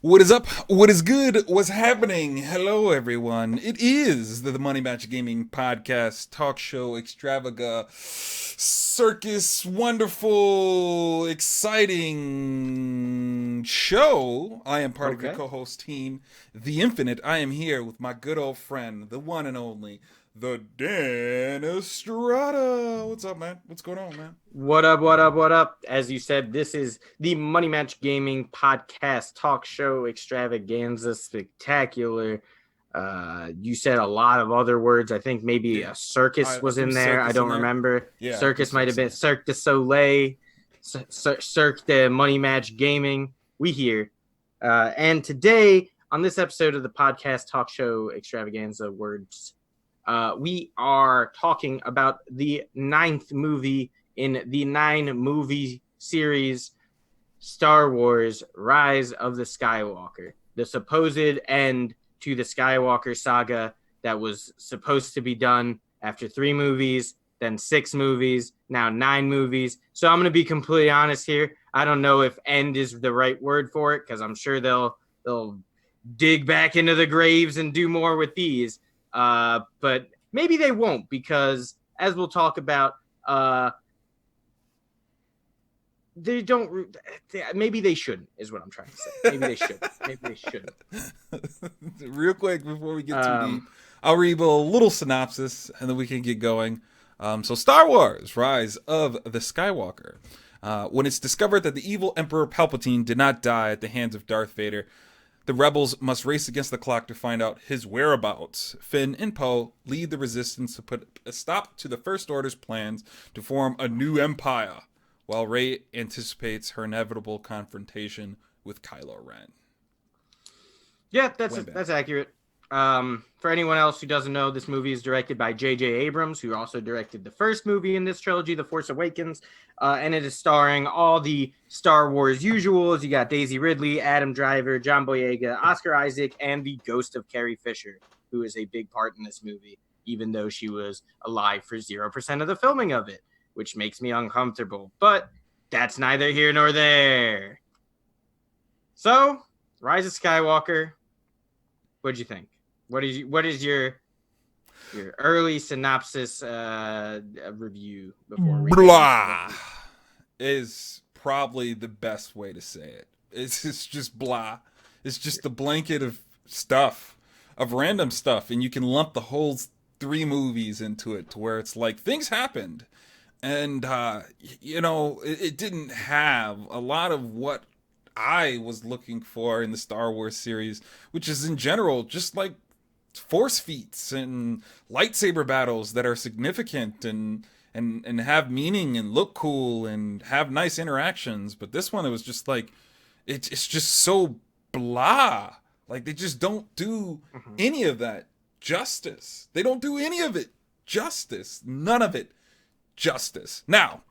What is up? What is good? What's happening? Hello, everyone. It is the Money Match Gaming Podcast, talk show, extravaga, circus, wonderful, exciting show. I am part of your Okay. co-host team, The Infinite. I am here with my good old friend, the one and only, the Dan Estrada. What's up, man? What's going on, man? What up, what up, what up? As you said, this is the Money Match Gaming Podcast Talk Show Extravaganza Spectacular. You said a lot of other words. I think maybe Yeah. a circus I was threw in there. I circus in don't there. remember. Yeah, I threw Circus might have circus in been there. Cirque du Soleil, Cirque de Money Match Gaming. We here. And today, on this episode of the podcast Talk Show Extravaganza Words, we are talking about the ninth movie in the 9-movie series Star Wars Rise of the Skywalker, the supposed end to the Skywalker saga that was supposed to be done after 3 movies, then 6 movies, now 9 movies. So I'm going to be completely honest here. I don't know if end is the right word for it because I'm sure they'll dig back into the graves and do more with these. But maybe they won't because, as we'll talk about, they don't. Maybe they shouldn't. Is what I'm trying to say. Maybe they should. Maybe they shouldn't. Real quick before we get too deep, Um, I'll read a little synopsis and then we can get going. So, Star Wars: Rise of the Skywalker. When it's discovered that the evil Emperor Palpatine did not die at the hands of Darth Vader, the rebels must race against the clock to find out his whereabouts. Finn and Poe lead the resistance to put a stop to the First Order's plans to form a new empire, while Rey anticipates her inevitable confrontation with Kylo Ren. yeah, Wham bam. that's accurate. For anyone else who doesn't know, this movie is directed by J.J. Abrams, who also directed the first movie in this trilogy, The Force Awakens, and it is starring all the Star Wars usuals. You got Daisy Ridley, Adam Driver, John Boyega, Oscar Isaac, and the ghost of Carrie Fisher, who is a big part in this movie, even though she was alive for 0% of the filming of it, which makes me uncomfortable. But that's neither here nor there. So, Rise of Skywalker, what'd you think? What is your early synopsis review before we get into Blah it? is probably the best way to say it. It's just blah. It's just the blanket of stuff, of random stuff, and you can lump the whole 3 movies into it to where it's like things happened, and it didn't have a lot of what I was looking for in the Star Wars series, which is in general just like force feats and lightsaber battles that are significant and have meaning and look cool and have nice interactions. But this one, it was just like it's just so blah. Like they just don't do Mhm. any of that justice. They don't do any of it justice. None of it justice. Now,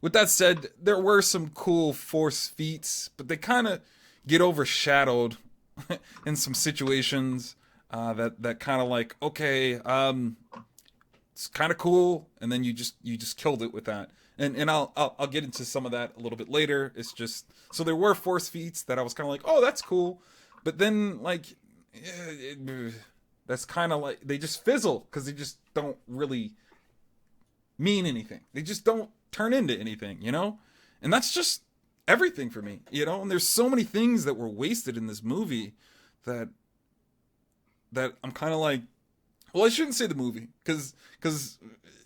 with that said, there were some cool force feats, but they kind of get overshadowed in some situations that kind of like, okay, it's kind of cool, and then you just killed it with that. And I'll get into some of that a little bit later. It's just so there were force feats that I was kind of like, oh, that's cool, but then like that's kind of like they just fizzle because they just don't really mean anything. They just don't turn into anything, And that's just everything for me, And there's so many things that were wasted in this movie that I'm kind of like, well, I shouldn't say the movie because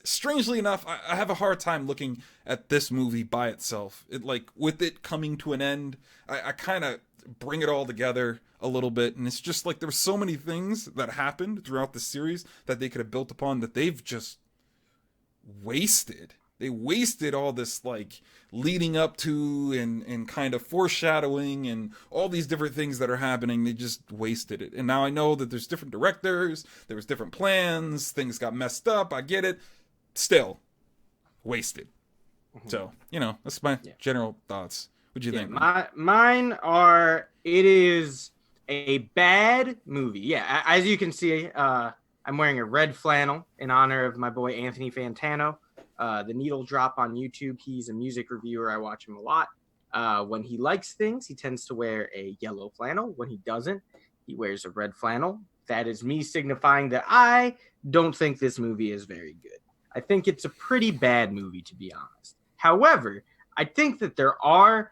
strangely enough, I have a hard time looking at this movie by itself. It like with it coming to an end, I kind of bring it all together a little bit, and it's just like there were so many things that happened throughout the series that they could have built upon that they've just wasted. They wasted all this like leading up to and kind of foreshadowing and all these different things that are happening. They just wasted it. And now I know that there's different directors, there was different plans, things got messed up. I get it. Still wasted. Mhm. So, that's my Yeah. general thoughts. What do you Yeah, think, man? mine are. It is a bad movie. Yeah, as you can see, I'm wearing a red flannel in honor of my boy Anthony Fantano. The Needle Drop on YouTube. He's a music reviewer. I watch him a lot. When he likes things, he tends to wear a yellow flannel. When he doesn't, he wears a red flannel. That is me signifying that I don't think this movie is very good. I think it's a pretty bad movie, to be honest. However, I think that there are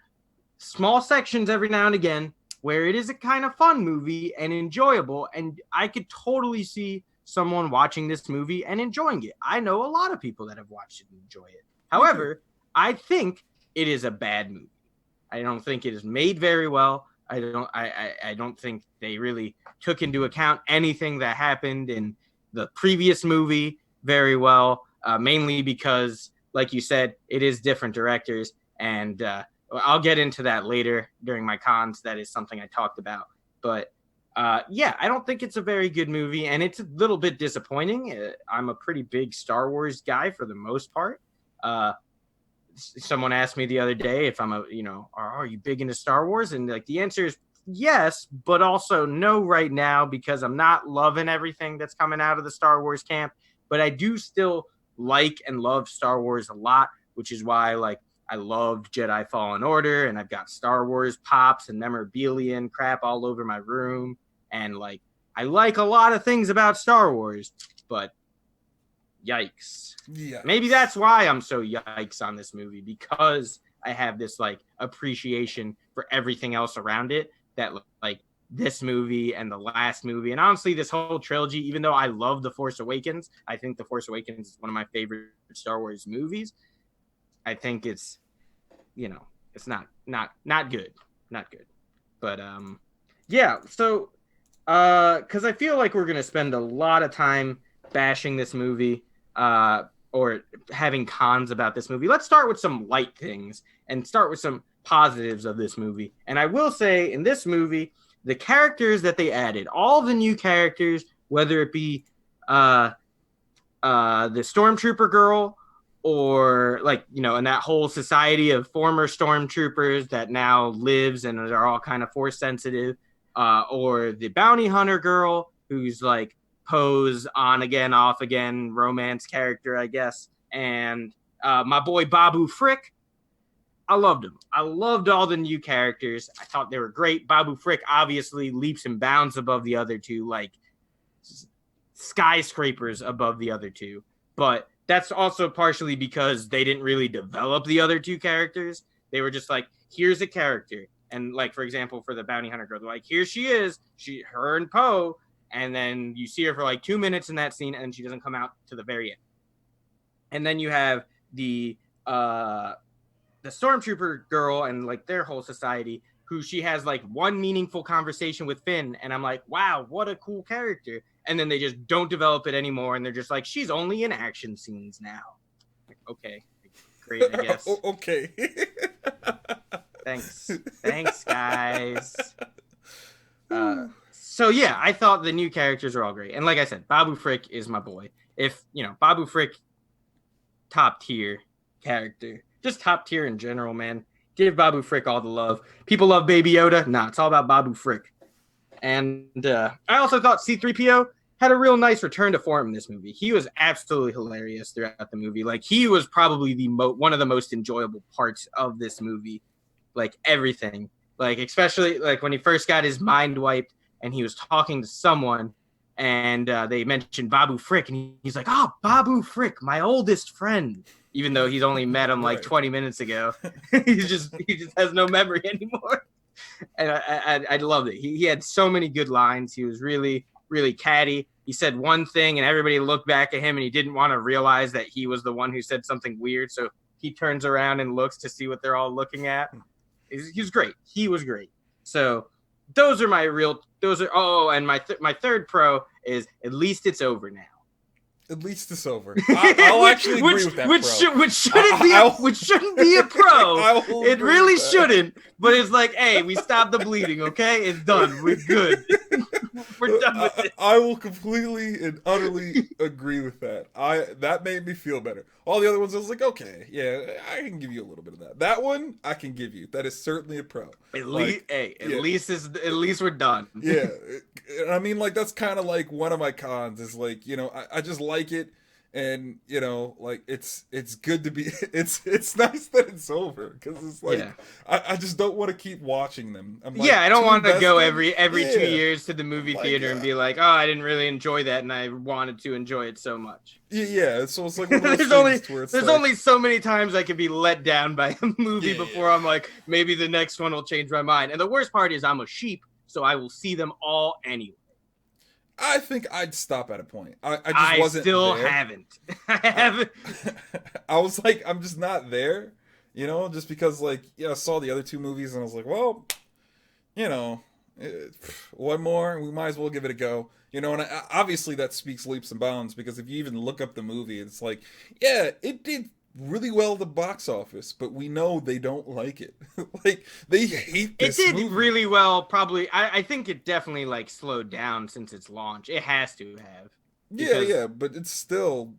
small sections every now and again where it is a kind of fun movie and enjoyable, and I could totally see someone watching this movie and enjoying it. I know a lot of people that have watched it and enjoy it. However, I think it is a bad movie. I don't think it is made very well. I don't think they really took into account anything that happened in the previous movie very well, mainly because, like you said, it is different directors, and I'll get into that later during my cons. That is something I talked about. But yeah, I don't think it's a very good movie, and it's a little bit disappointing. I'm a pretty big Star Wars guy for the most part. Someone asked me the other day if I'm are you big into Star Wars? And like the answer is yes, but also no right now, because I'm not loving everything that's coming out of the Star Wars camp. But I do still like and love Star Wars a lot, which is why like I loved Jedi Fallen Order, and I've got Star Wars pops and memorabilia and crap all over my room. And like I like a lot of things about Star Wars, but yikes. Yeah. Maybe that's why I'm so yikes on this movie, because I have this like appreciation for everything else around it, that like this movie and the last movie, and honestly this whole trilogy, even though I love The Force Awakens, I think The Force Awakens is one of my favorite Star Wars movies. I think it's it's not good. Not good. But yeah, so cuz I feel like we're going to spend a lot of time bashing this movie or having cons about this movie. Let's start with some light things and start with some positives of this movie. And I will say, in this movie, the characters that they added, all the new characters, whether it be the stormtrooper girl, or like, in that whole society of former stormtroopers that now lives and are all kind of force sensitive, or the bounty hunter girl who's like Poe's on again, off again romance character, I guess. And my boy Babu Frick, I loved him. I loved all the new characters. I thought they were great. Babu Frick obviously leaps and bounds above the other two, like skyscrapers above the other two. But that's also partially because they didn't really develop the other two characters. They were just like, here's a character. And like, for example, for the bounty hunter girl, they're like, here she is. Her and Poe. And then you see her for like 2 minutes in that scene, and she doesn't come out to the very end. And then you have the stormtrooper girl and like their whole society, who she has like one meaningful conversation with Finn, and I'm like, wow, what a cool character. And then they just don't develop it anymore, and they're just like, she's only in action scenes now. Like, okay, great, I guess. Okay. Thanks, guys. So yeah, I thought the new characters are all great. And like I said, Babu Frick is my boy. If, Babu Frick, top tier character. Just top tier in general, man. Give Babu Frick all the love. People love Baby Yoda. Nah, it's all about Babu Frick. And I also thought C-3PO had a real nice return to form in this movie. He was absolutely hilarious throughout the movie. Like, he was probably one of the most enjoyable parts of this movie. Like, everything. Like, especially, like, when he first got his mind wiped, and he was talking to someone, and they mentioned Babu Frick, and he's like, oh, Babu Frick, my oldest friend, even though he's only met him like 20 minutes ago. he just has no memory anymore. And I loved it. He had so many good lines. He was really, really catty. He said one thing, and everybody looked back at him, and he didn't want to realize that he was the one who said something weird, so he turns around and looks to see what they're all looking at. He was great. He was great. So those are and my third pro is, at least it's over now. At least it's over. I'll actually agree with that, which shouldn't be a pro. It really shouldn't. But it's like, hey, we stopped the bleeding, okay? It's done. We're good. We're done with it. I will completely and utterly agree with that. That made me feel better. All the other ones, I was like, okay, yeah, I can give you a little bit of that. That one, I can give you. That is certainly a pro. At least we're done. Yeah, I mean, like, that's kind of like one of my cons is like, I just like it, And like it's good to be. It's nice that it's over because it's like Yeah. I just don't want to keep watching them. I'm like, Yeah, I don't too want to go invested. every Yeah. 2 years to the movie Like, theater and be like, oh, I didn't really enjoy that, and I wanted to enjoy it so much. Yeah. So it's like one of those there's things where it's there's like, only so many times I can be let down by a movie Yeah. before I'm like, maybe the next one will change my mind. And the worst part is I'm a sheep, so I will see them all anyway. I think I'd stop at a point. I just wasn't still there. haven't. I haven't. I was like, I'm just not there, just because like, I saw the other two movies and I was like, well, one more, we might as well give it a go. And obviously that speaks leaps and bounds because if you even look up the movie, it's like, yeah, it did really well at the box office, but we know they don't like it. Like they hate this It did movie. really well. Probably, I think it definitely like slowed down since its launch. It has to have. Because... Yeah, but it's still.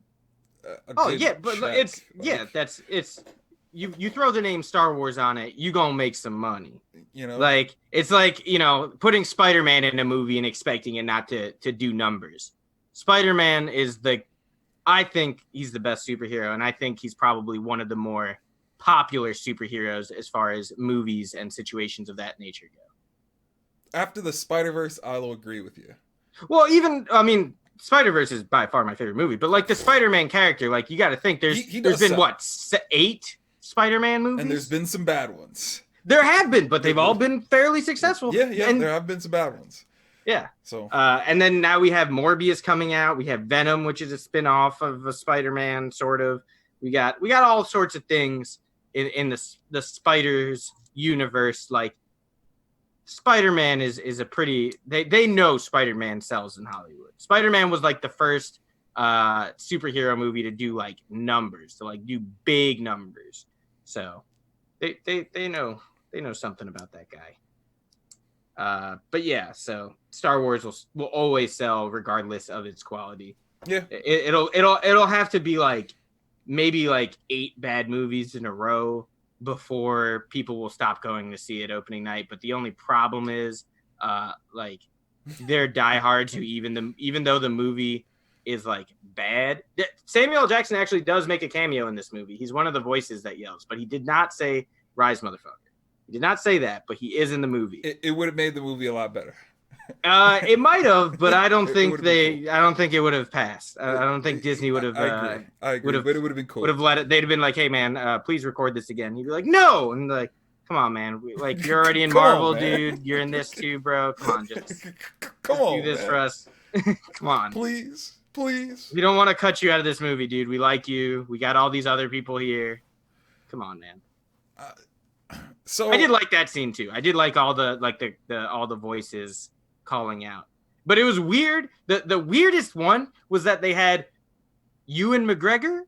But it's like, it's you throw the name Star Wars on it, you gonna make some money. Like it's like putting Spider-Man in a movie and expecting it not to do numbers. Spider-Man is I think he's the best superhero, and I think he's probably one of the more popular superheroes as far as movies and situations of that nature go. After the Spider-Verse, I'll agree with you. Well, Spider-Verse is by far my favorite movie, but like the Spider-Man character, like you got to think there's been what 8 Spider-Man movies, and there's been some bad ones. There have been, but they've all been fairly successful. Yeah, and there have been some bad ones. Yeah. So, and then now we have Morbius coming out. We have Venom, which is a spin-off of a Spider-Man, sort of. We got all sorts of things in the Spiders universe. Like Spider-Man is a pretty. They know Spider-Man sells in Hollywood. Spider-Man was like the first superhero movie to do like numbers, to like do big numbers. So they know something about that guy. But yeah, so Star Wars will always sell regardless of its quality. Yeah, it'll have to be like maybe like 8 bad movies in a row before people will stop going to see it opening night. But the only problem is, like they're diehards who even though the movie is like bad. Samuel L. Jackson actually does make a cameo in this movie. He's one of the voices that yells, but he did not say "Rise, motherfucker." He did not say that, but he is in the movie. It would have made the movie a lot better. It might have, but I don't think cool. I don't think it would have passed. I don't think Disney would have. I agree, but it would have been cool. Would have let it. They'd have been like, "Hey, man, please record this again." He'd be like, "No," and like, "Come on, man. Like, you're already in Marvel, dude. You're in this too, bro. Come on, just do this for us. Come on, please." We don't want to cut you out of this movie, dude. We like you. We got all these other people here. Come on, man. So I did like that scene too. I did like all the all the voices calling out. But it was weird. The weirdest one was that they had Ewan McGregor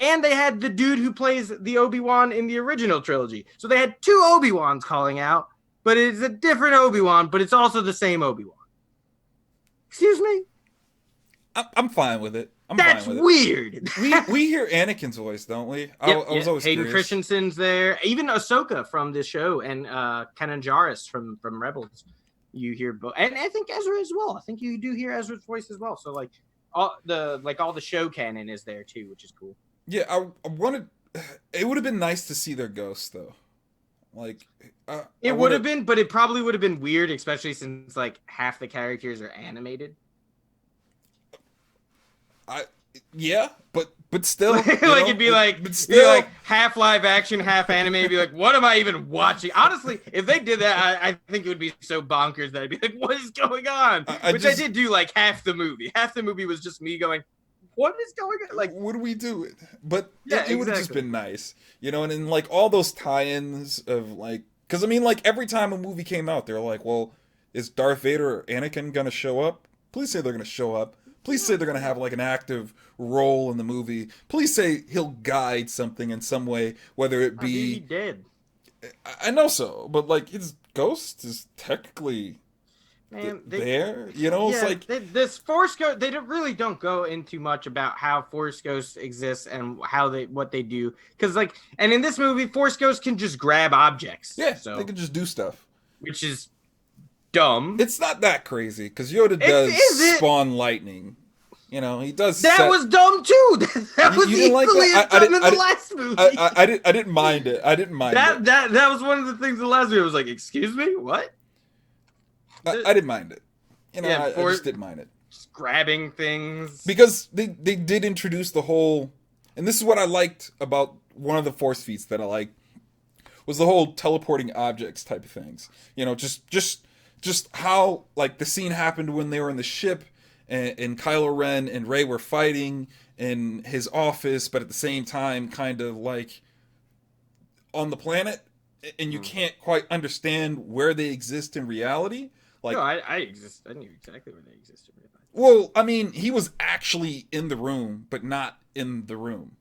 and they had the dude who plays the Obi-Wan in the original trilogy. So they had 2 Obi-Wans calling out, but it's a different Obi-Wan, but it's also the same Obi-Wan. Excuse me? I'm fine with it. That's weird. we hear Anakin's voice, don't we? I was always Hayden curious. Christensen's there. Even Ahsoka from this show and Kanan Jarrus from Rebels. You hear both, and I think Ezra as well. I think you do hear Ezra's voice as well. So like all the show canon is there too, which is cool. Yeah, I wanted. It would have been nice to see their ghosts though. Like it would have been, but it probably would have been weird, especially since like half the characters are animated. Yeah, but still, like it'd be like, half live action, half anime. It'd be like, what am I even watching? Honestly, if they did that, I think it would be so bonkers that I'd be like, what is going on? I did do like half the movie. Half the movie was just me going, what is going on? Like, what do we do? But yeah, it would have just been nice, and in like all those tie-ins of like, because I mean, like every time a movie came out, they're like, well, is Darth Vader or Anakin gonna show up? Please say they're gonna show up. Please say they're going to have like an active role in the movie. Please say he'll guide something in some way, whether it be... He did. I know so, but like his ghost is technically there. It's like... This Force Ghost, they really don't go into much about how Force Ghosts exist and what they do. Because like, and in this movie, Force Ghosts can just grab objects. Yeah, so they can just do stuff. Which is... dumb. It's not that crazy because Yoda does spawn lightning. You know, he does. That was dumb too. That was you didn't like equally that? as dumb in the last movie. I didn't mind it. I didn't mind it. That was one of the things in the last movie. I was like, excuse me, what? I didn't mind it. You know, Yeah, I just didn't mind it. Just grabbing things. Because they did introduce the whole, and this is what I liked about one of the force feats that I liked, was the whole teleporting objects type of things. You know, just how like the scene happened when they were in the ship and Kylo Ren and Rey were fighting in his office, but at the same time kind of like on the planet, and you can't quite understand where they exist in reality. Like, no, I exist. I knew exactly where they existed. Well, I mean, he was actually in the room, but not in the room.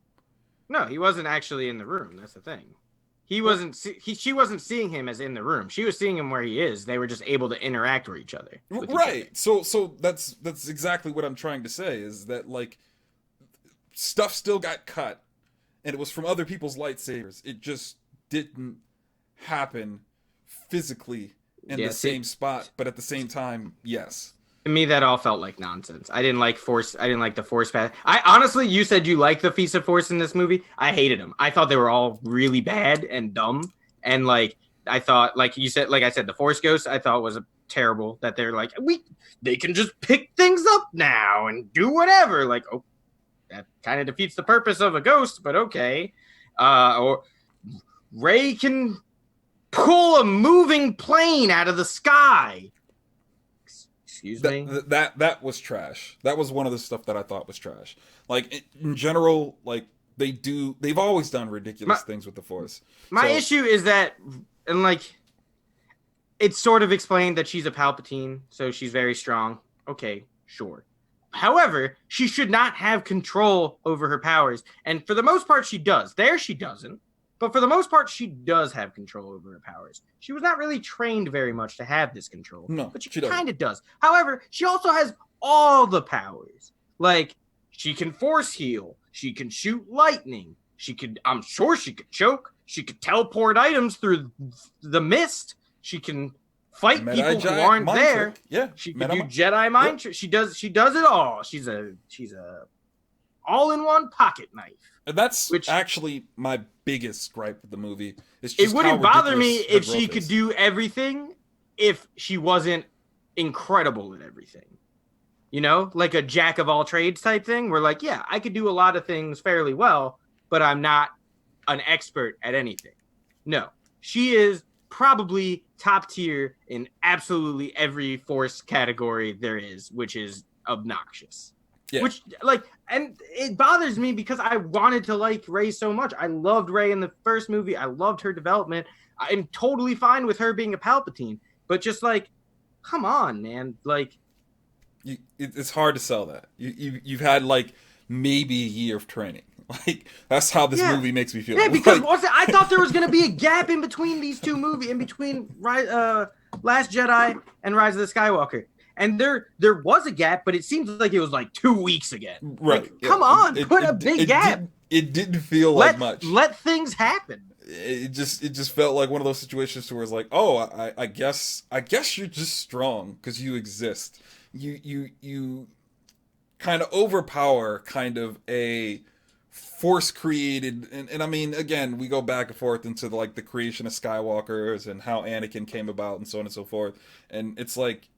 No, he wasn't actually in the room. That's the thing. He wasn't. She wasn't seeing him as in the room. She was seeing him where he is. They were just able to interact with each other. Right. So that's exactly what I'm trying to say. Is that like stuff still got cut, and it was from other people's lightsabers. It just didn't happen physically in the same spot, but at the same time, yes. To me, that all felt like nonsense. I didn't like force. I didn't like the force path. I honestly, you said you liked the Feast of Force in this movie. I hated them. I thought they were all really bad and dumb. And like, I thought, like you said, like I said, the Force Ghost, I thought was terrible. That they're like, they can just pick things up now and do whatever. Like, oh, that kind of defeats the purpose of a ghost, but okay. Or Rey can pull a moving plane out of the sky. Excuse me? That was trash. That was one of the stuff that I thought was trash. Like in general, like they've always done ridiculous things with the Force. My issue is that, and like, it's sort of explained that she's a Palpatine, so she's very strong. Okay, sure. However, she should not have control over her powers, and for the most part, she does. There, she doesn't. But for the most part, she does have control over her powers. She was not really trained very much to have this control. No, but she kind of does. However, she also has all the powers. Like, she can force heal. She can shoot lightning. I'm sure she could choke. She could teleport items through the mist. She can fight people who aren't there. Trick. Yeah. She can do Jedi mind trick. She does it all. She's a all-in-one pocket knife. And that's actually my biggest gripe with the movie. It's just it wouldn't bother me if she could do everything if she wasn't incredible at everything. You know, like a jack of all trades type thing. Where like, yeah, I could do a lot of things fairly well, but I'm not an expert at anything. No, she is probably top tier in absolutely every Force category there is, which is obnoxious. Yeah. Which, like, and it bothers me because I wanted to like Rey so much. I loved Rey in the first movie. I loved her development. I'm totally fine with her being a Palpatine. But just like, come on, man. Like, it's hard to sell that. You've had like maybe a year of training. Like, that's how this movie makes me feel. Yeah, because I thought there was going to be a gap in between these two movies, in between Last Jedi and Rise of the Skywalker. And there was a gap, but it seems like it was like 2 weeks again. Right. Like, come on, put a big gap. It didn't feel like much. Let things happen. It just felt like one of those situations where it's like, oh, I guess you're just strong because you exist. You kind of overpower kind of a Force created, and I mean, again, we go back and forth into the creation of Skywalkers and how Anakin came about and so on and so forth. And it's like,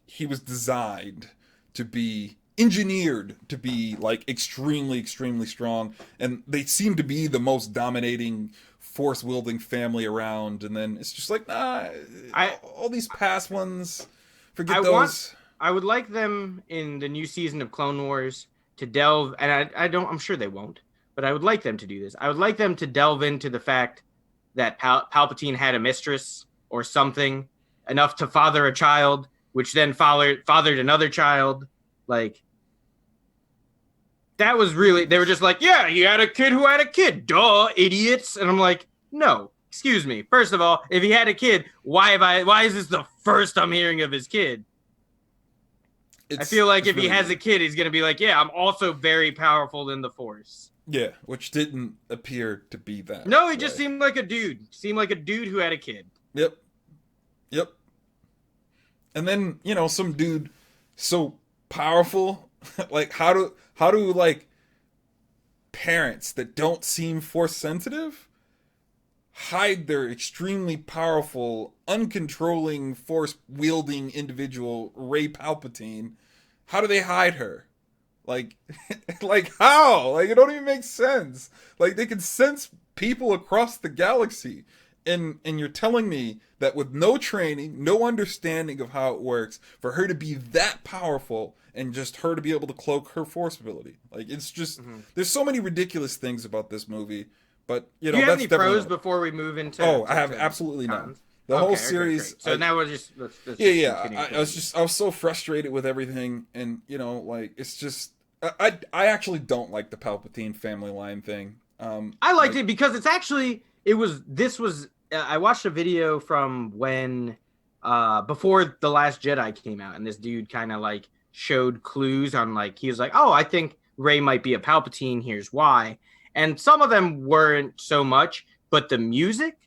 he was designed to be engineered to be like extremely, extremely strong. And they seem to be the most dominating Force wielding family around. And then it's just like, all these past ones, forget those. I would like them in the new season of Clone Wars to delve, and I'm sure they won't, but I would like them to do this. I would like them to delve into the fact that Palpatine had a mistress or something, enough to father a child, which then fathered another child. Like, that was really, they were just like, yeah, he had a kid who had a kid. Duh, idiots. And I'm like, no, excuse me. First of all, if he had a kid, why is this the first I'm hearing of his kid? I feel like if he has a kid, he's going to be like, yeah, I'm also very powerful in the Force. Yeah, which didn't appear to be that. No, he just seemed like a dude. Seemed like a dude who had a kid. Yep. And then, some dude so powerful Like how do like parents that don't seem force sensitive hide their extremely powerful, uncontrolling, force wielding individual, Rey Palpatine? How do they hide her? Like, like how? Like it don't even make sense. Like they can sense people across the galaxy, and you're telling me that with no training, no understanding of how it works, for her to be that powerful and just her to be able to cloak her force ability, like it's just there's so many ridiculous things about this movie. But you know, Do you have that's any pros definitely before we move into? Oh, I have absolutely none. cons? The Okay, whole okay, series. great. So now we'll just let's Yeah. continue. I was so frustrated with everything, and you know, like it's just I actually don't like the Palpatine family line thing. I liked it because it's actually I watched a video from when before The Last Jedi came out, and this dude kind of like showed clues on like he was like, oh, I think Rey might be a Palpatine. Here's why. And some of them weren't so much, but the music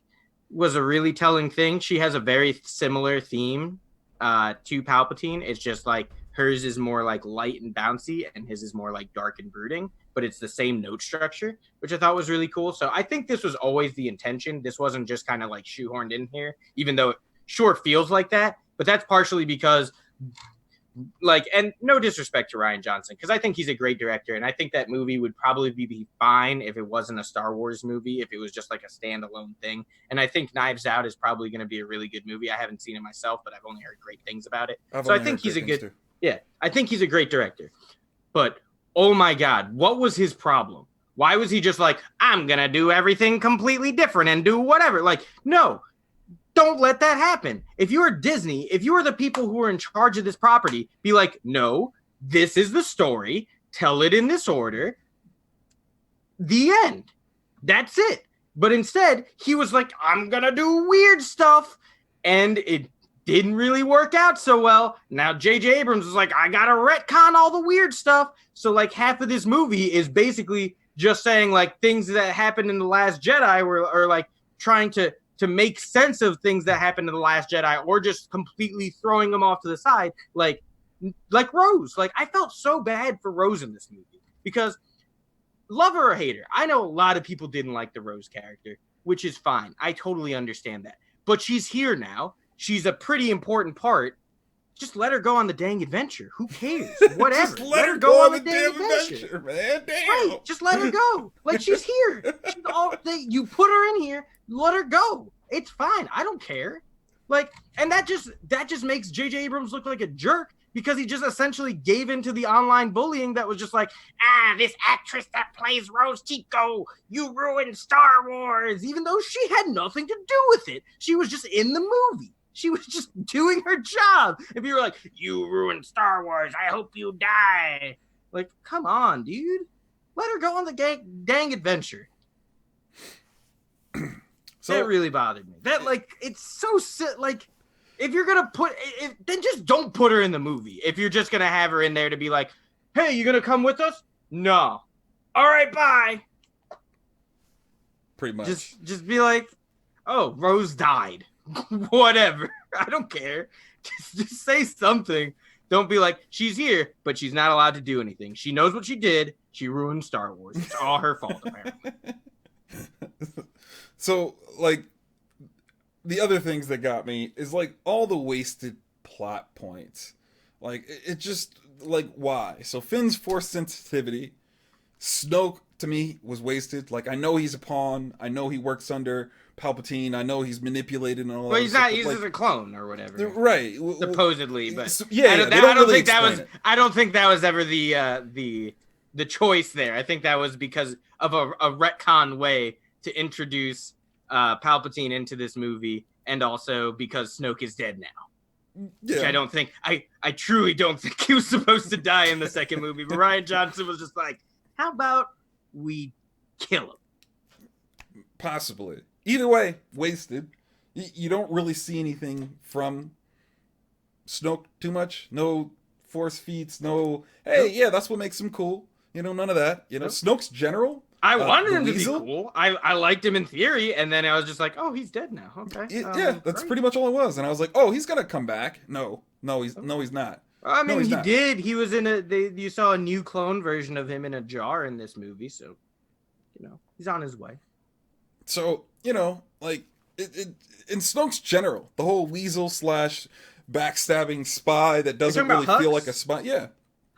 was a really telling thing. She has a very similar theme to Palpatine. It's just like hers is more like light and bouncy, and his is more like dark and brooding, but it's the same note structure, which I thought was really cool. So I think this was always the intention. This wasn't just kind of like shoehorned in here, even though it sure feels like that. But that's partially because like, and no disrespect to Rian Johnson, because I think he's a great director, and I think that movie would probably be fine if it wasn't a Star Wars movie, if it was just like a standalone thing. And I think Knives Out is probably going to be a really good movie. I haven't seen it myself, but I've only heard great things about it. So I think he's a good, I think he's a great director. But oh my God, what was his problem? Why was he just like, I'm going to do everything completely different and do whatever? Like, no. Don't let that happen. If you're Disney, if you are the people who are in charge of this property, be like, no, this is the story. Tell it in this order. The end. That's it. But instead, he was like, I'm going to do weird stuff. And it didn't really work out so well. Now, J.J. Abrams was like, I got to retcon all the weird stuff. So, like, half of this movie is basically just saying, like, things that happened in The Last Jedi are like, trying to make sense of things that happened in The Last Jedi, or just completely throwing them off to the side, like Rose. Like, I felt so bad for Rose in this movie, because love her or hate her, I know a lot of people didn't like the Rose character, which is fine. I totally understand that. But she's here now. She's a pretty important part. Just let her go on the dang adventure. Who cares? Whatever. Just let her go on the damn adventure, man. Damn. Right. Just let her go. Like, she's here. You put her in here. Let her go. It's fine. I don't care. Like, and that just makes J.J. Abrams look like a jerk, because he just essentially gave into the online bullying that was just like, this actress that plays Rose Tico, you ruined Star Wars, even though she had nothing to do with it. She was just in the movie. She was just doing her job. If you were like, you ruined Star Wars, I hope you die. Like, come on, dude. Let her go on the dang adventure. So that really bothered me. That, like, it's so like, if you're gonna then just don't put her in the movie. If you're just gonna have her in there to be like, hey, you gonna come with us? No. All right, bye. Pretty much. Just be like, oh, Rose died. Whatever. I don't care. Just say something. Don't be like, she's here, but she's not allowed to do anything. She knows what she did. She ruined Star Wars. It's all her fault, apparently. So, like, the other things that got me is, like, all the wasted plot points. Like, it just, like, why? So, Finn's force sensitivity, Snoke, to me, was wasted. Like, I know he's a pawn. I know he works under Palpatine. I know he's manipulated and all that. Well, he's not. He's like, just a clone or whatever, right? Supposedly, but yeah, I don't think that was. I don't think that was ever the choice there. I think that was because of a retcon way to introduce Palpatine into this movie, and also because Snoke is dead now. Yeah. Which I don't think. I truly don't think he was supposed to die in the second movie. But Rian Johnson was just like, how about we kill him? Possibly. Either way, wasted. You don't really see anything from Snoke too much. No force feats, no, hey, yeah, that's what makes him cool. You know, none of that. You know, Snoke's general. I wanted him to be cool. I liked him in theory, and then I was just like, oh, he's dead now. Okay. Yeah, that's pretty much all it was. And I was like, oh, he's gonna come back. No, he's not. I No, mean, he's he not. did. He was in you saw a new clone version of him in a jar in this movie, so he's on his way. So like in Snoke's general, the whole weasel slash backstabbing spy that doesn't talking really about feel Hux? like a spy. Yeah,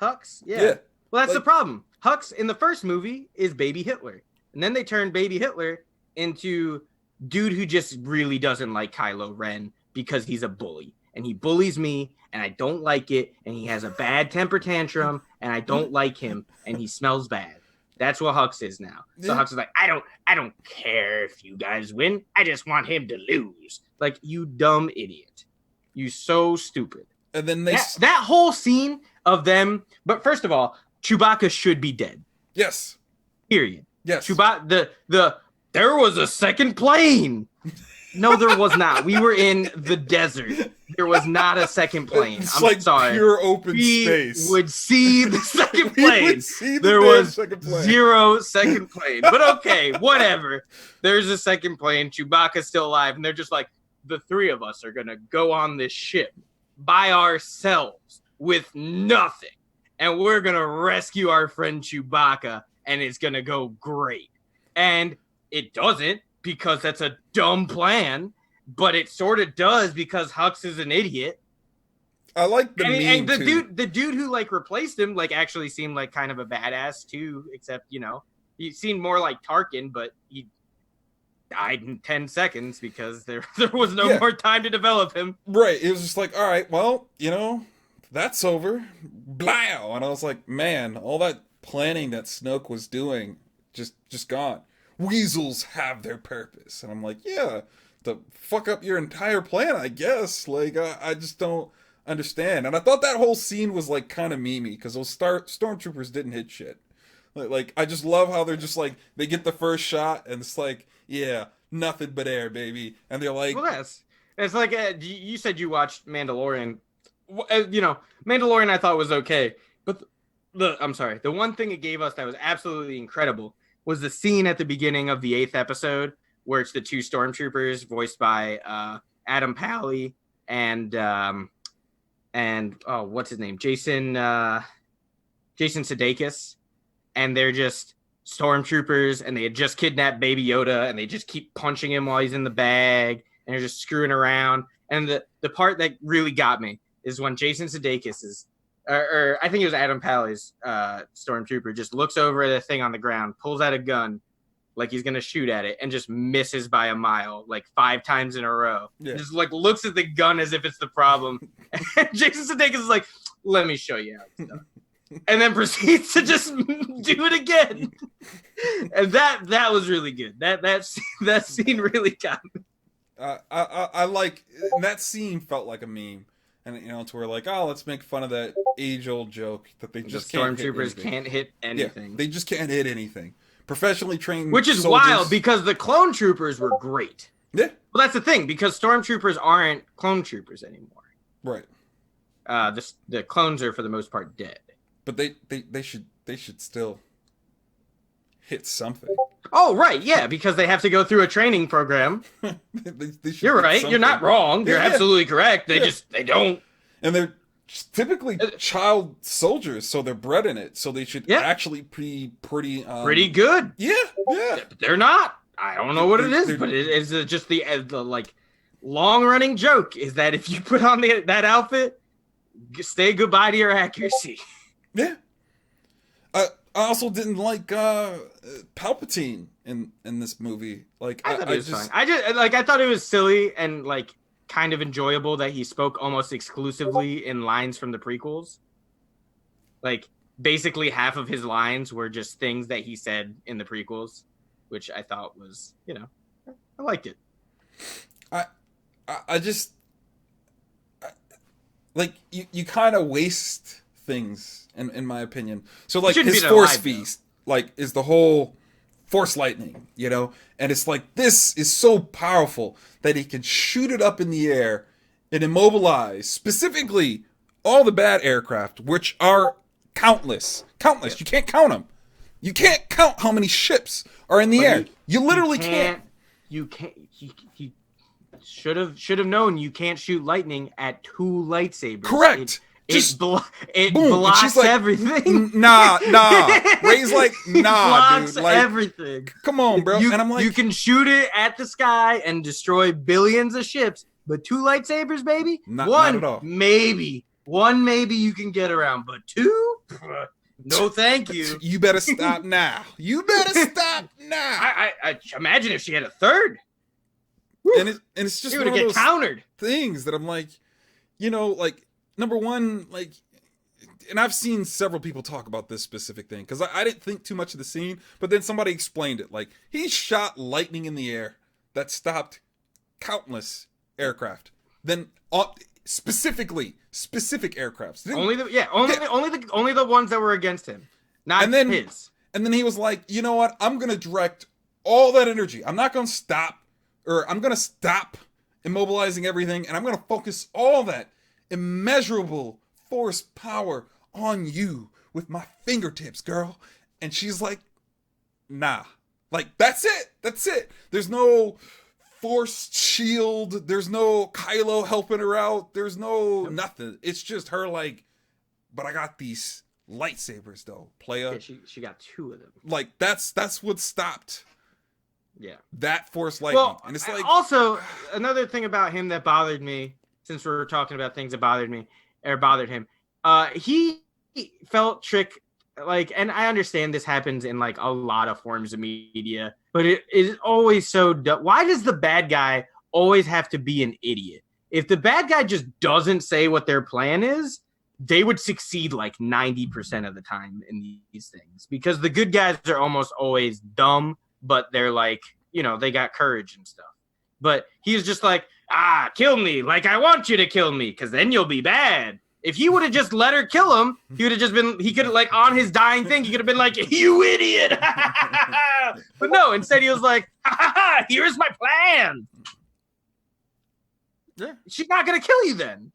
Hux, yeah. yeah. Well, that's the Like- problem. Hux in the first movie is baby Hitler, and then they turn baby Hitler into dude who just really doesn't like Kylo Ren because he's a bully, and he bullies me, and I don't like it, and he has a bad temper tantrum, and I don't like him, and he smells bad. That's what Hux is now. So Yeah. Hux is like, I don't care if you guys win. I just want him to lose. Like, you dumb idiot. You so stupid. And then they That whole scene of them. But first of all, Chewbacca should be dead. yes, Period. yes. Chewbacca. There was a second plane. No, there was not. We were in the desert. There was not a second plane. It's I'm like sorry. pure open We space. would see the second We plane. would see the There damn was second plane. 0 second plane. But okay, whatever. There's a second plane. Chewbacca's still alive, and they're just like, the three of us are gonna go on this ship by ourselves with nothing, and we're gonna rescue our friend Chewbacca, and it's gonna go great. And it doesn't, because that's a dumb plan, but it sort of does because Hux is an idiot. I like the meme And the too. dude who like replaced him like actually seemed like kind of a badass too, except he seemed more like Tarkin, but he died in 10 seconds because there was no Yeah. more time to develop him. Right. It was just like, all right, well, that's over. Blow. And I was like, man, all that planning that Snoke was doing just gone. Weasels have their purpose. And I'm like, yeah, to fuck up your entire plan, I guess. Like, I just don't understand. And I thought that whole scene was like kind of memey because those stormtroopers didn't hit shit. Like, I just love how they're just like, they get the first shot and it's like, yeah, nothing but air, baby. And they're like, Well, it's like you said you watched Mandalorian. Mandalorian I thought was okay, but I'm sorry, the one thing it gave us that was absolutely incredible was the scene at the beginning of the 8th episode where it's the two stormtroopers voiced by Adam Pally and what's his name, Jason Sudeikis, and they're just stormtroopers, and they had just kidnapped Baby Yoda, and they just keep punching him while he's in the bag, and they're just screwing around. And the part that really got me is when Jason Sudeikis is, or I think it was Adam Pally's stormtrooper, just looks over at a thing on the ground, pulls out a gun like he's gonna shoot at it, and just misses by a mile, like 5 times in a row. Yeah. Just like looks at the gun as if it's the problem. And Jason Sudeikis is like, "Let me show you how it's done." And then proceeds to just do it again. And that was really good. That scene really got me. I like that scene. Felt like a meme, and it's where like, oh, let's make fun of that age-old joke that they just The stormtroopers can't hit anything. Yeah, they just can't hit anything. Professionally trained, Which is soldiers, wild because the clone troopers were great. Yeah, Well, that's the thing, because stormtroopers aren't clone troopers anymore. right. The clones are for the most part dead. But they should still hit something. Oh, right, yeah, because they have to go through a training program. They should You're hit right. You're not something. wrong. You're Yeah. absolutely correct. They Yeah. don't. And they're typically child soldiers, so they're bred in it. So they should Yeah. actually be pretty Pretty good. Yeah, yeah. But they're not. I don't know what it is, They're- but it is just the like long running joke is that if you put on that outfit, say goodbye to your accuracy. Yeah. I also didn't like Palpatine in this movie. Like I thought it was fine. I thought it was silly and like kind of enjoyable that he spoke almost exclusively in lines from the prequels. Like basically half of his lines were just things that he said in the prequels, which I thought was, I liked it. I just like you kind of waste things in my opinion. So like shouldn't his be force alive, though. feast like is the whole force lightning, and it's like this is so powerful that he can shoot it up in the air and immobilize specifically all the bad aircraft, which are countless. Yeah. You can't count them. You can't count how many ships are in the But air. You literally can't. You can't. He should have known you can't shoot lightning at 2 lightsabers. Correct. Just it boom, and blocks she's like, everything. Nah. Ray's like, nah, blocks dude. Like, everything. come on, bro. And I'm like, you can shoot it at the sky and destroy billions of ships, but 2 lightsabers, baby? Not at all. One maybe you can get around, but 2? No, thank you. You better stop now. You better stop now. I imagine if she had a 3rd. And it's just She one would of get those countered. things that I'm like, like, number one, like, and I've seen several people talk about this specific thing because I didn't think too much of the scene, but then somebody explained it. Like, he shot lightning in the air that stopped countless aircraft. Then specific aircrafts. Only the ones that were against him, not his. And then he was like, you know what? I'm gonna direct all that energy. I'm not gonna stop, or I'm gonna stop immobilizing everything, and I'm gonna focus all that immeasurable force power on you with my fingertips, girl. And she's like, nah. Like, that's it. There's no force shield. There's no Kylo helping her out. There's no nothing. It's just her like, but I got these lightsabers though, playa. Yeah, she got 2 of them. Like, that's what stopped that force lightning. Well, and it's like, also another thing about him that bothered me, since we're talking about things that bothered him, he felt tricked. Like, and I understand this happens in like a lot of forms of media, but it is always so why does the bad guy always have to be an idiot? If the bad guy just doesn't say what their plan is, they would succeed like 90% of the time in these things, because the good guys are almost always dumb, but they're like, they got courage and stuff. But he's just like, kill me like I want you to kill me, because then you'll be bad. If he would have just let her kill him, he could have, like, on his dying thing, he could have been like, you idiot. But no, instead he was like, here's my plan. Yeah. She's not going to kill you then.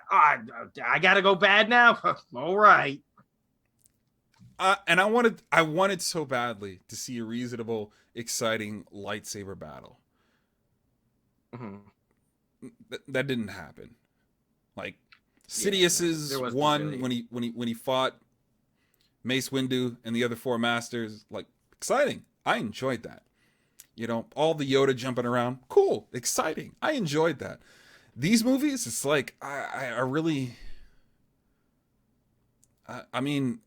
I got to go bad now. All right. And I wanted so badly to see a reasonable, exciting lightsaber battle. Mm-hmm. That didn't happen. Like, Sidious's one really. when he fought Mace Windu and the other 4 masters, like, exciting. I enjoyed that. All the Yoda jumping around, cool, exciting. I enjoyed that. These movies, it's like I really. I mean,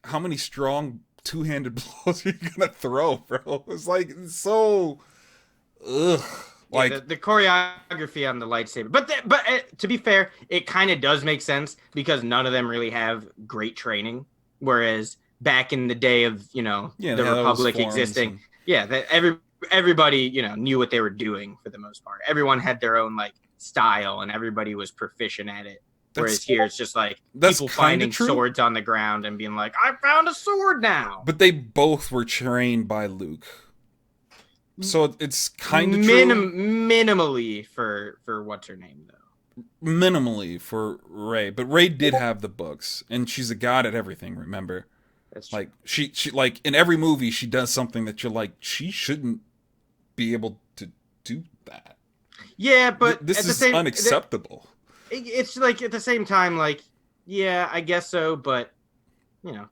how many strong 2-handed blows are you gonna throw, bro? It's like so. Ugh. Like, the choreography on the lightsaber, but to be fair, it kind of does make sense because none of them really have great training. Whereas back in the day of the Republic existing, that everybody knew what they were doing for the most part. Everyone had their own like style, and everybody was proficient at it. Whereas here it's just like people finding swords on the ground and being like, I found a sword now. But they both were trained by Luke. So it's kind of true. Minimally for what's her name though. Minimally for Rey, but Rey did have the books, and she's a god at everything. Remember, that's true. Like she like in every movie she does something that you're like, she shouldn't be able to do that. Yeah, but this is unacceptable. It's like at the same time, like, yeah, I guess so, but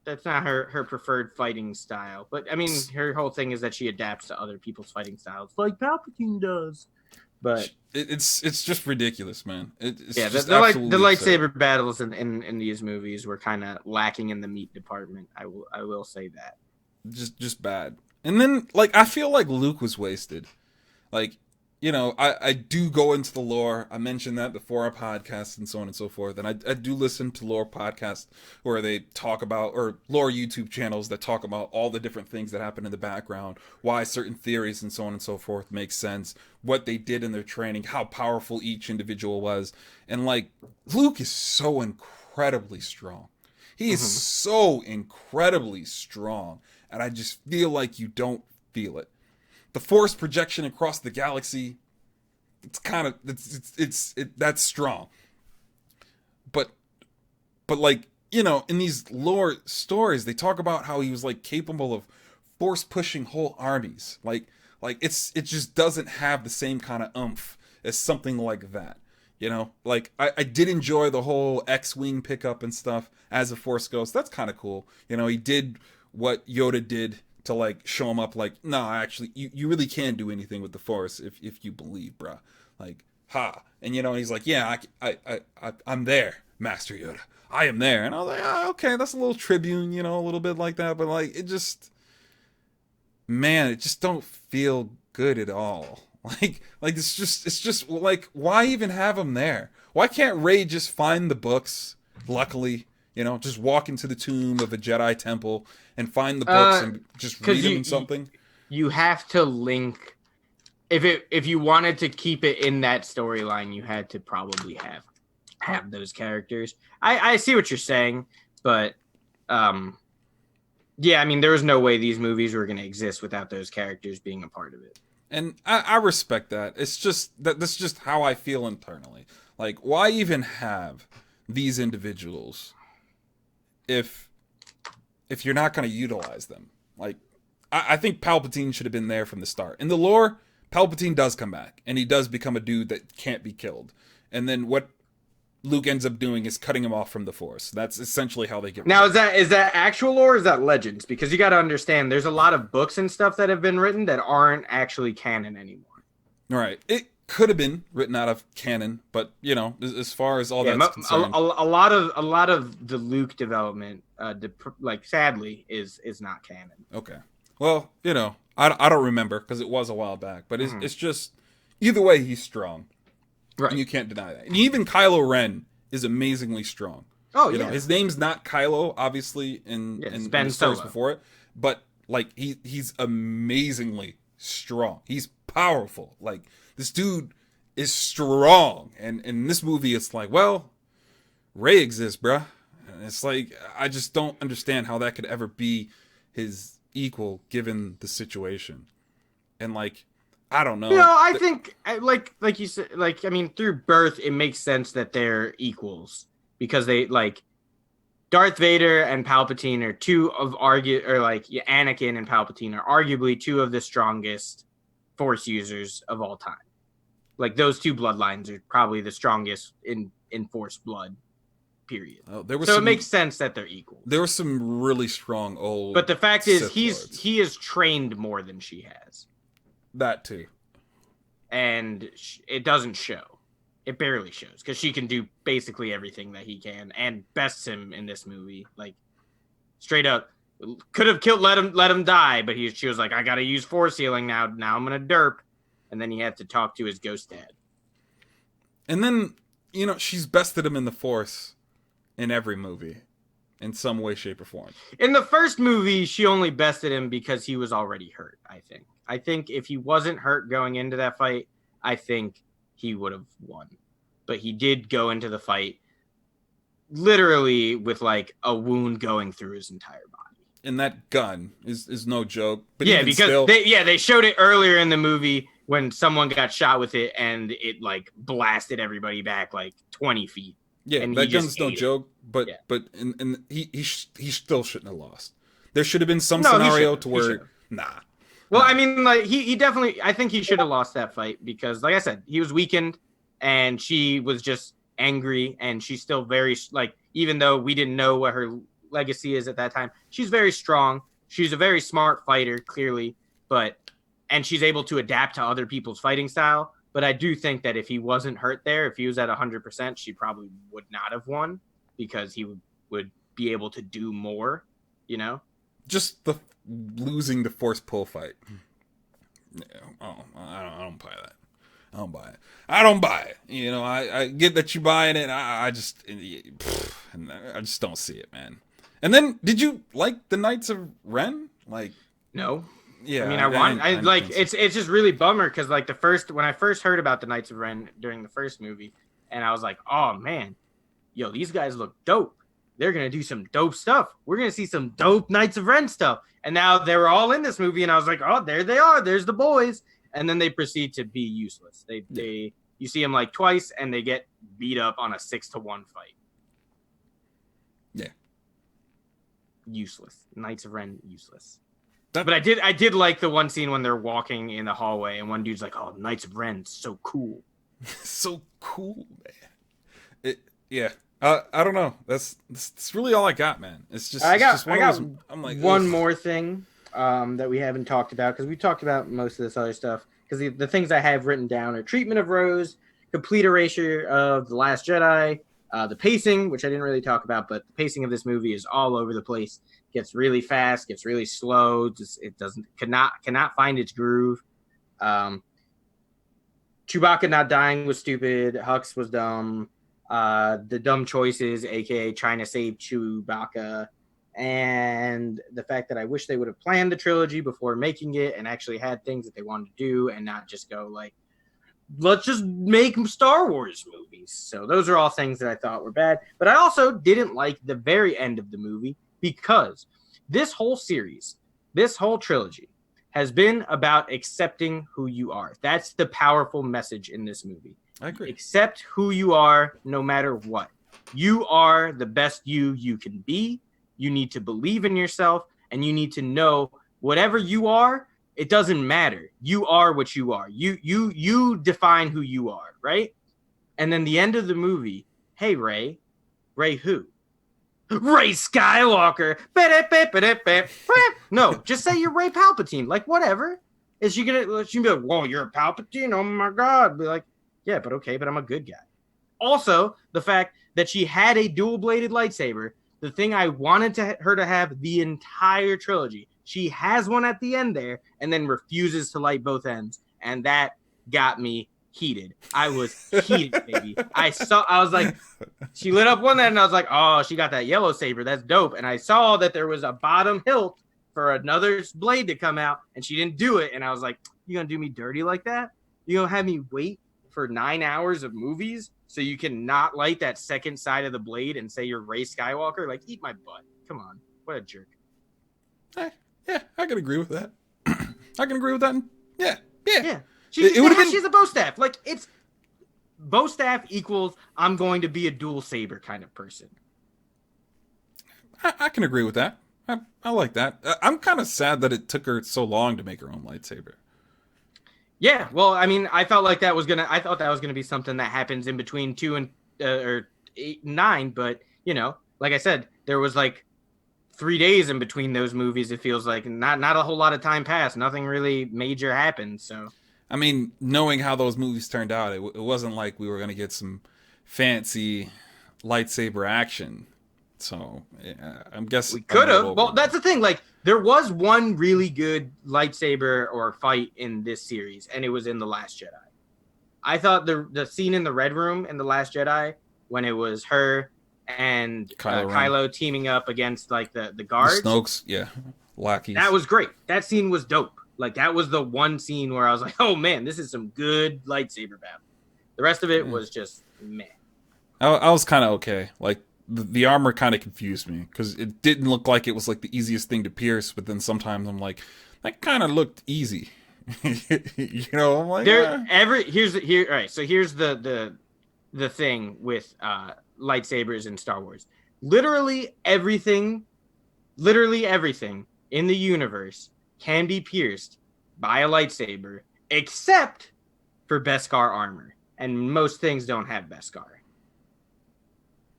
that's not her preferred fighting style. But I mean, her whole thing is that she adapts to other people's fighting styles, like Palpatine does. But it's just ridiculous, man. It's the lightsaber battles in these movies were kind of lacking in the meat department. I will say that. Just bad. And then like I feel like Luke was wasted. Like, I do go into the lore. I mentioned that before our podcast and so on and so forth. And I do listen to lore podcasts where they talk about, or lore YouTube channels that talk about all the different things that happen in the background, why certain theories and so on and so forth make sense, what they did in their training, how powerful each individual was. And like, Luke is so incredibly strong. He is so incredibly strong. And I just feel like you don't feel it. The force projection across the galaxy, it's kind of that's strong. But like, in these lore stories, they talk about how he was like capable of force pushing whole armies. Like it just doesn't have the same kind of oomph as something like that. You know, like I did enjoy the whole X-wing pickup and stuff as a Force Ghost. That's kind of cool. You know, he did what Yoda did to like show him up. Like, no, actually, you really can do anything with the Force if you believe, bruh. Like, ha, and you know, he's like, yeah, I'm there, Master Yoda. I am there, and I was like, oh, okay, that's a little tribune, you know, a little bit like that, but like it just, man, it just don't feel good at all. Like it's just like, why even have him there? Why can't Rey just find the books? Luckily, you know, just walk into the tomb of a Jedi temple and find the books and just read them in something. You have to link. If you wanted to keep it in that storyline, you had to probably have those characters. I see what you're saying, but yeah, I mean, there was no way these movies were going to exist without those characters being a part of it. And I respect that. It's just that's just how I feel internally. Like, why even have these individuals if you're not going to utilize them? Like, I think Palpatine should have been there from the start. In the lore, Palpatine does come back, and he does become a dude that can't be killed. And then what Luke ends up doing is cutting him off from the Force. That's essentially how they get. Now, is that actual lore or is that legends? Because you got to understand, there's a lot of books and stuff that have been written that aren't actually canon anymore. All right, it could have been written out of canon, but you know, as far as all that's concerned, a lot of the Luke development, like sadly, is not canon. Okay, well, you know, I don't remember because it was a while back, but it's just either way, he's strong. Right. And you can't deny that. And even Kylo Ren is amazingly strong. Oh, you know, his name's not Kylo, obviously, in the stories before it. But, like, he's amazingly strong. He's powerful. Like, this dude is strong. And in this movie, it's like, well, Rey exists, bruh. And it's like, I just don't understand how that could ever be his equal given the situation. And, like, I don't know. You know, I think, like you said, like, I mean, through birth, it makes sense that they're equals because they, like, Darth Vader and Palpatine are Anakin and Palpatine are arguably two of the strongest Force users of all time. Like, those two bloodlines are probably the strongest in Force blood, period. It makes sense that they're equal. There were some really strong old. But the fact is, he is trained more than she has. That too. And it doesn't show. It barely shows because she can do basically everything that he can and bests him in this movie. Like, straight up, could have killed, let him die, but she was like, I gotta use force healing now. Now I'm gonna derp, and then he had to talk to his ghost dad. And then, you know, she's bested him in the Force in every movie, in some way, shape, or form. In the first movie, she only bested him because he was already hurt. I think if he wasn't hurt going into that fight, I think he would have won. But he did go into the fight literally with like a wound going through his entire body. And that gun is no joke. But yeah, because they showed it earlier in the movie when someone got shot with it and it like blasted everybody back like 20 feet. Yeah, and that gun's no joke. But he still shouldn't have lost. There should have been some scenario to where nah. Well, I mean, like he definitely. I think he should have lost that fight because, like I said, he was weakened, and she was just angry, and she's still very like. Even though we didn't know what her legacy is at that time, she's very strong. She's a very smart fighter, clearly, and she's able to adapt to other people's fighting style. But I do think that if he wasn't hurt there, if he was at 100%, she probably would not have won because he would be able to do more. You know, just the. Losing the Force pull fight. I don't buy that. I don't buy it. You know, I get that you buying it. I just don't see it, man. And then, did you like the Knights of Ren? Like, no. Yeah. I mean, it's just really bummer because like when I first heard about the Knights of Ren during the first movie, and I was like, oh man, yo, these guys look dope. They're going to do some dope stuff. We're going to see some dope Knights of Ren stuff. And now they were all in this movie, and I was like, oh, there they are. There's the boys. And then they proceed to be useless. You see them like twice, and they get beat up on a 6-1 fight. Yeah. Useless. Knights of Ren, useless. But I did like the one scene when they're walking in the hallway, and one dude's like, oh, Knights of Ren, so cool. So cool, man. Yeah. I don't know. That's really all I got, man. It's just one of those. I'm like, one ugh. more thing that we haven't talked about, because we talked about most of this other stuff. Because the things I have written down are treatment of Rose, complete erasure of The Last Jedi, the pacing, which I didn't really talk about, but the pacing of this movie is all over the place. Gets really fast, gets really slow. Cannot find its groove. Um, Chewbacca not dying was stupid. Hux was dumb. The dumb choices, aka trying to save Chewbacca, and the fact that I wish they would have planned the trilogy before making it and actually had things that they wanted to do and not just go like, let's just make Star Wars movies. So those are all things that I thought were bad. But I also didn't like the very end of the movie, because this whole series, this whole trilogy, has been about accepting who you are. That's the powerful message in this movie. I agree. Accept who you are no matter what. You are the best you can be. You need to believe in yourself, and you need to know whatever you are, it doesn't matter. You are what you are. You define who you are, right? And then the end of the movie, hey Ray. Ray who? Ray Skywalker. No, just say you're Ray Palpatine. Like, whatever. Is she gonna be like, whoa, you're a Palpatine? Oh my God. Be like, yeah, but okay, but I'm a good guy. Also, the fact that she had a dual-bladed lightsaber, the thing I wanted her to have the entire trilogy. She has one at the end there, and then refuses to light both ends, and that got me heated. I was heated, baby. I was like, she lit up one end, and I was like, oh, she got that yellow saber. That's dope. And I saw that there was a bottom hilt for another blade to come out, and she didn't do it. And I was like, you gonna do me dirty like that? You gonna have me wait for 9 hours of movies so you can not light that second side of the blade and say you're Ray Skywalker? Like, eat my butt. Come on. What a jerk. Yeah, I can agree with that. I can agree with that. Yeah. She's a bow staff. Like, it's bow staff equals I'm going to be a dual saber kind of person. I can agree with that. I like that. I'm kind of sad that it took her so long to make her own lightsaber. Yeah, well, I mean, I thought that was gonna be something that happens in between 2 and or 8 and 9, but you know, like I said, there was like 3 days in between those movies. It feels like not a whole lot of time passed. Nothing really major happened. So, I mean, knowing how those movies turned out, it wasn't like we were gonna get some fancy lightsaber action. So yeah, I'm guessing we could have. Well, that's the thing. Like, there was one really good lightsaber or fight in this series, and it was in The Last Jedi. I thought the scene in the Red Room in The Last Jedi, when it was her and Kylo teaming up against like the guards, the Snokes, yeah, lackeys. That was great. That scene was dope. Like, that was the one scene where I was like, oh man, this is some good lightsaber battle. The rest of it was just meh. I was kind of okay. Like, the armor kind of confused me because it didn't look like it was like the easiest thing to pierce, but then sometimes I'm like, that kind of looked easy. You know, I'm like, all right, so here's the thing with lightsabers in Star Wars. Literally everything in the universe can be pierced by a lightsaber except for Beskar armor, and most things don't have Beskar.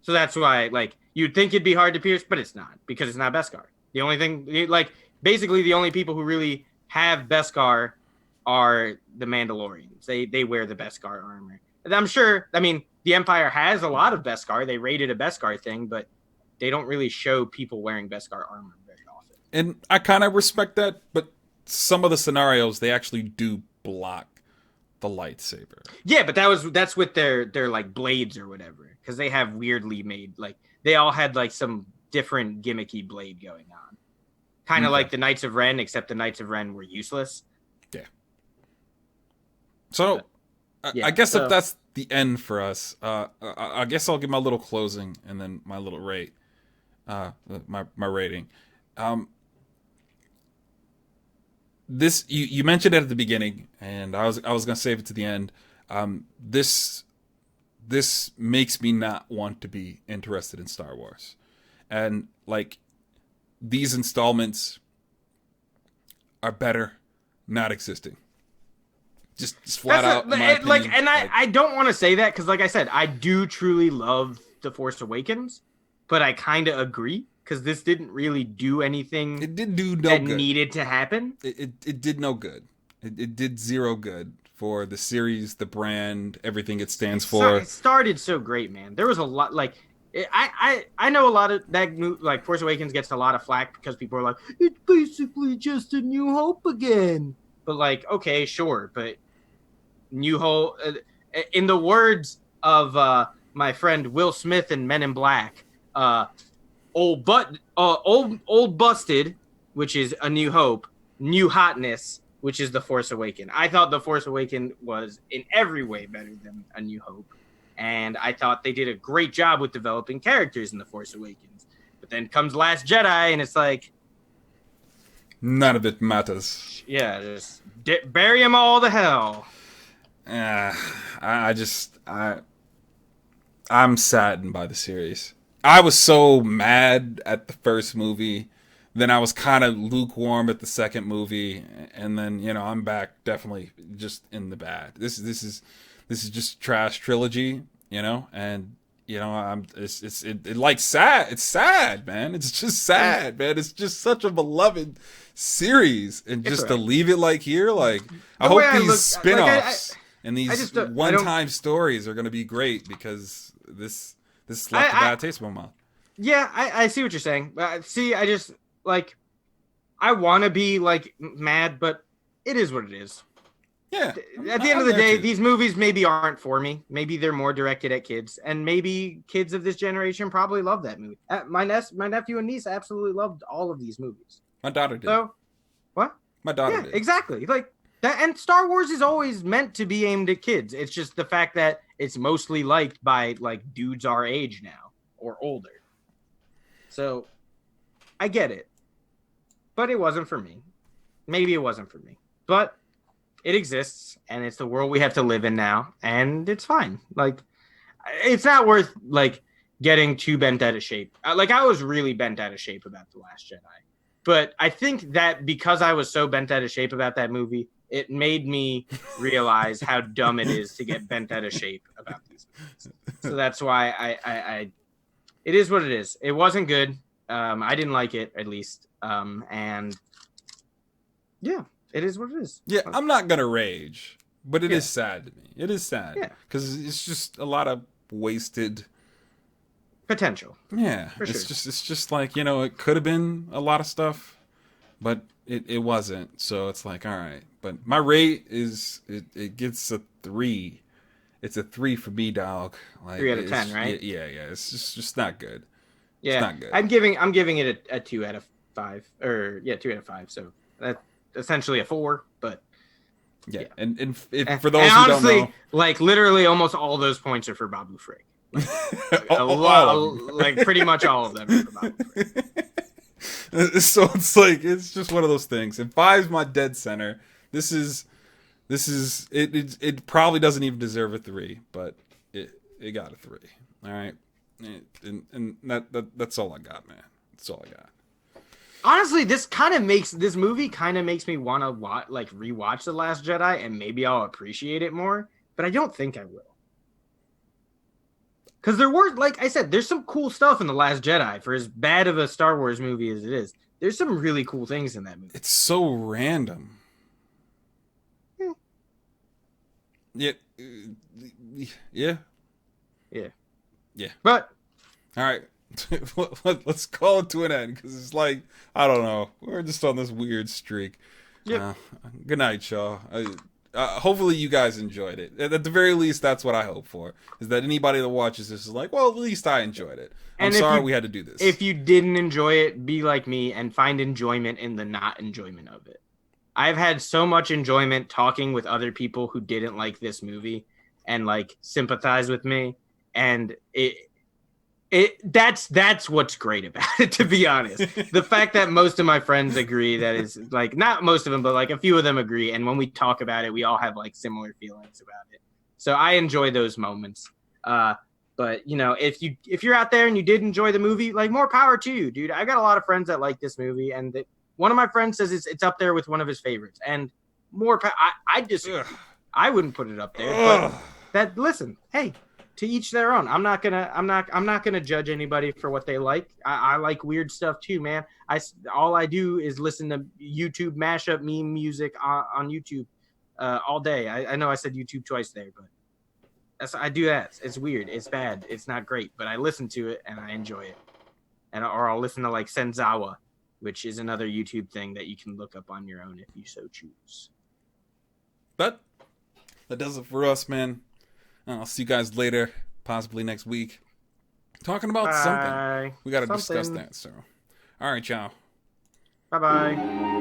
So that's why, like, you'd think it'd be hard to pierce, but it's not, because it's not Beskar. The only thing, like, basically the only people who really have Beskar are the Mandalorians. They wear the Beskar armor. And I'm sure, I mean, the Empire has a lot of Beskar. They raided a Beskar thing, but they don't really show people wearing Beskar armor very often. And I kind of respect that, but some of the scenarios, they actually do block the lightsaber. Yeah, but that's with their like blades or whatever, because they have weirdly made, like, they all had like some different gimmicky blade going on, kind of like the Knights of Ren, except the Knights of Ren were useless. Yeah. So I guess if that's the end for us, I guess I'll give my little closing and then my little rate, my rating. This you mentioned it at the beginning, and I was gonna save it to the end. This makes me not want to be interested in Star Wars, and like, these installments are better not existing. Just flat out. In my opinion, and I don't want to say that because, like I said, I do truly love The Force Awakens, but I kind of agree because this didn't really do anything. It did do no that good. Needed to happen. It did no good. It did zero good for the series, the brand, everything it stands for. It started so great, man. There was a lot like. I know a lot of that, like Force Awakens gets a lot of flack because people are like, it's basically just a New Hope again. But like, okay, sure, but New Hope, in the words of my friend Will Smith in Men in Black, old busted, which is A New Hope, new hotness, which is The Force Awakens. I thought The Force Awakens was in every way better than A New Hope. And I thought they did a great job with developing characters in The Force Awakens. But then comes Last Jedi, and it's like... none of it matters. Yeah, just bury them all to hell. I'm saddened by the series. I was so mad at the first movie. Then I was kind of lukewarm at the second movie. And then, I'm back definitely just in the bad. This is just trash trilogy, and it's like sad. It's sad, man. It's just sad, man. It's just such a beloved series, and just to leave it like here, like I hope these spin-offs and these one-time stories are going to be great because this left a bad taste in my mouth. Yeah, I see what you're saying. See, I just like I want to be like mad, but it is what it is. Yeah. At the end of the day, these movies maybe aren't for me. Maybe they're more directed at kids, and maybe kids of this generation probably love that movie. My nephew and niece absolutely loved all of these movies. My daughter did. So, what? My daughter did. Exactly. Like that, and Star Wars is always meant to be aimed at kids. It's just the fact that it's mostly liked by like dudes our age now or older. So, I get it, but it wasn't for me. Maybe it wasn't for me, but. It exists, and it's the world we have to live in now, and it's fine. Like, it's not worth, like, getting too bent out of shape. Like, I was really bent out of shape about The Last Jedi. But I think that because I was so bent out of shape about that movie, it made me realize how dumb it is to get bent out of shape about these movies. So that's why I it is what it is. It wasn't good. I didn't like it, at least. And, yeah. It is what it is. Yeah, I'm not going to rage, but it is sad to me. It is sad. Yeah. Because it's just a lot of wasted... potential. Yeah. For it's sure. It's just like, it could have been a lot of stuff, but it wasn't. So it's like, all right. But my rate is, it gets a 3. It's a 3 for me, dog. Like, 3 out of 10, right? Yeah. It's just not good. Yeah. It's not good. I'm giving it a 2 out of 5. Or, 2 out of 5. So that's essentially a 4, but yeah. And for those who honestly, don't know, like literally almost all those points are for Babu Frick. Like, pretty much all of them are for Babu Frick. So it's like it's just one of those things. And 5's my dead center. This is it probably doesn't even deserve a 3, but it got a 3. All right, and that's all I got, man. That's all I got. Honestly, this movie kind of makes me want to rewatch The Last Jedi, and maybe I'll appreciate it more. But I don't think I will, because there were, like I said, there's some cool stuff in The Last Jedi. For as bad of a Star Wars movie as it is, there's some really cool things in that movie. It's so random. Yeah. But all right. Let's call it to an end because it's like I don't know, we're just on this weird streak. Yep. Good night, y'all. Hopefully you guys enjoyed it. At the very least, that's what I hope for, is that anybody that watches this is like, well, at least I enjoyed it. I'm sorry we had to do this. If you didn't enjoy it, be like me and find enjoyment in the not enjoyment of it. I've had so much enjoyment talking with other people who didn't like this movie and like sympathize with me, and that's what's great about it, to be honest. The fact that most of my friends agree, that is like, not most of them, but like a few of them agree, and when we talk about it, we all have like similar feelings about it. So I enjoy those moments. But if you're out there and you did enjoy the movie, like, more power to you, dude. I got a lot of friends that like this movie, and one of my friends says it's up there with one of his favorites, and more. I disagree. I wouldn't put it up there, but that listen, hey, to each their own. I'm not gonna judge anybody for what they like. I like weird stuff too, man. All I do is listen to YouTube mashup meme music on YouTube all day. I know I said YouTube twice there, but I do that. It's weird. It's bad. It's not great, but I listen to it and I enjoy it. Or I'll listen to like Senzawa, which is another YouTube thing that you can look up on your own if you so choose. But that does it for us, man. I'll see you guys later, possibly next week. Talking about something. We got to discuss that. So, all right, y'all. Bye-bye.